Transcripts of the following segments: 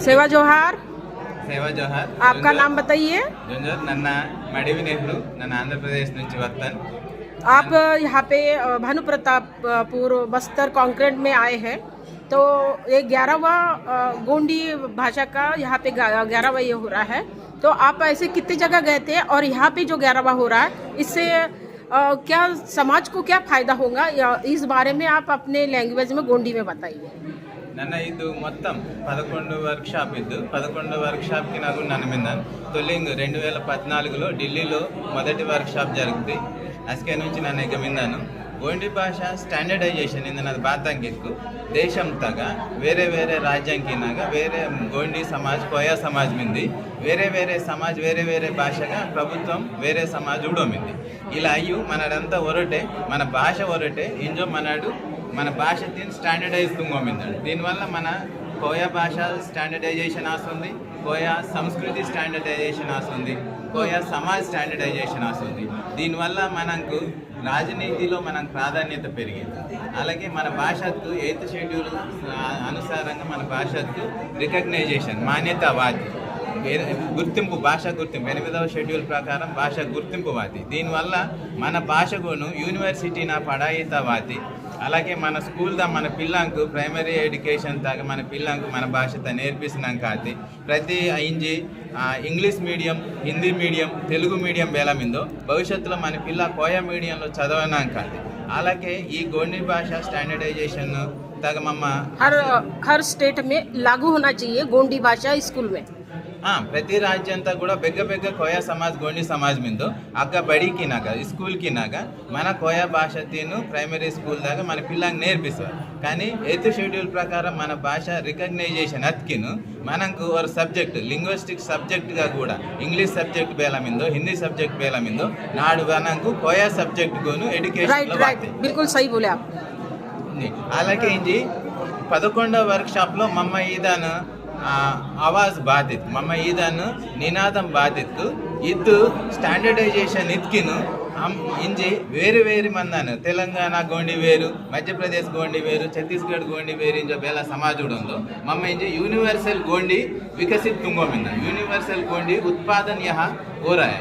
सेवा जोहार। సేవా జోహార్. आपका नाम बताइए। జుంజర్ నన్న మడివి నెహ్రూ నన్న ఆంధ్రప్రదేశ్ నుంచి వస్తాను. आप यहाँ पे भानु प्रतापपुर बस्तर कॉन्क्रेट में आए हैं, तो ये 11वां गोंडी भाषा का यहाँ पे 11वां ये हो रहा है। तो आप ऐसे कितने जगह गए थे और यहाँ पे जो 11वां हो रहा है इससे क्या समाज को क्या फायदा होगा, या इस बारे में आप अपने लैंग्वेज में गोंडी में बताइए। ನನ್ನ ಇದು మొత్తం 11 వర్క్షాప్ ఇದ್ದು 11 వర్క్షాప్కి నాకు నన్ను మిందాను తొలింగ్ 2014లో ఢిల్లీలో మొదటి వర్క్షాప్ జరుగుతుంది. అస్కే నుంచి నన్ను ఇక మిందాను గోండి భాష ಸ್ಟ್ಯಾಂಡರ್ಡೈಜೇಷನ್ ಇಂದ ಅದು ಬಾತಂಗಿಕ್ಕು ದೇಶಂ ತಗ వేరే వేరే రాజ్యంకినాగా వేరే గోండి సమాజ్ కోయా సమాజ్ మింది వేరే సమాజ్ వేరే భాషగా ప్రభుత్వం వేరే సమాజ్ ఉడోమింది. ఇలా అయ్యు మనడంతా ఒరటే మన భాష ఒరటే ఇంజో మనడు మన భాష దీన్ని స్టాండర్డైజ్ తుంగోమిందాడు. దీనివల్ల మన కోయా భాష స్టాండర్డైజేషన్ వస్తుంది, కోయా సంస్కృతి స్టాండర్డైజేషన్ వస్తుంది, కోయా సమాజ్ స్టాండర్డైజేషన్ వస్తుంది. దీనివల్ల మనకు రాజనీతిలో మనకు ప్రాధాన్యత పెరిగింది. అలాగే మన భాషకు 8th షెడ్యూల్ అనుసారంగా మన భాషకు రికగ్నైజేషన్ మాన్యతావాది గుర్తింపు భాష గుర్తింపు 8వ షెడ్యూల్ ప్రకారం భాష గుర్తింపువాది. దీనివల్ల మన భాషకును యూనివర్సిటీ నా పడాయితవాది. అలాగే మన స్కూల్ దా మన పిల్లంకు ప్రైమరీ ఎడ్యుకేషన్ దాకా మన పిల్లంకు మన భాషతో నేర్పిస్తున్నాక అది ప్రతి ఇంజి English medium, Hindi medium, Telugu medium బేలమిందో భవిష్యత్తులో మన పిల్ల కోయా మీడియంలో చదవనాక అది. అలాగే ఈ గోండి భాష స్టాండర్డైజేషన్ తగ మమ్మ हर स्टेट में लागू होना चाहिए गोंडी भाषा स्कूल में. ప్రతి రాజ్యంతా కూడా బెగ్గ కోయా సమాజ్ గోండి సమాజ్ మిందో అక్క బడికి నాక స్కూల్కి నాక మన కోయా భాష తీను ప్రైమరీ స్కూల్ దాకా మన పిల్లకి నేర్పిస్తారు. కానీ 8th షెడ్యూల్ ప్రకారం మన భాష రికగ్నైజేషన్ అతికిను మనకు ఒక సబ్జెక్ట్ లింగ్విస్టిక్ సబ్జెక్ట్గా కూడా ఇంగ్లీష్ సబ్జెక్ట్ బేలమిందో హిందీ సబ్జెక్ట్ బేలమిందో నాడు మనకు కోయా సబ్జెక్ట్ గోను ఎడ్యుకేషన్. बिल्कुल सही बोले आप. అలాగే ఇంజి 11వ వర్క్షాప్లో మమ్మ ఈదాను ఆవాజ్ బాధిత్ మమ్మ ఈదాను నినాదం బాధిత్తు ఇద్దు స్టాండర్డైజేషన్ ఇత్కిను ఇంజి వేరు మందాను తెలంగాణ గోండి వేరు, మధ్యప్రదేశ్ గోండి వేరు, ఛత్తీస్గఢ్ గోండి వేరు ఇంజో ಬೇಲ ಸಮಾಜುಡು ಉಂದು. ಮಮ್ಮ ಇಂಜಿ यूनिवर्सल गोंडी विकसित तुंगो मिंदा. यूनिवर्सल गोंडी उत्पादन यहाँ हो रहा है.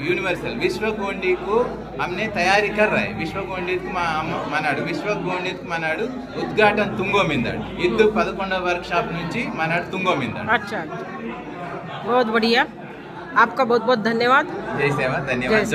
यूनिवर्सल विश्व गोंडी को हमने तैयारी कर रहा है. विश्व गोंडी मनाడు విశ్వ गोंडी मनाడు उद्घाटन तुंगो मिंदाడు. इद्दु 11వ वर्कशॉप నుంచి मनाడు तुंगो मिंदाడు. अच्छा, बहुत बढ़िया. आपका बहुत धन्यवाद. जय सेवा. धन्यवाद.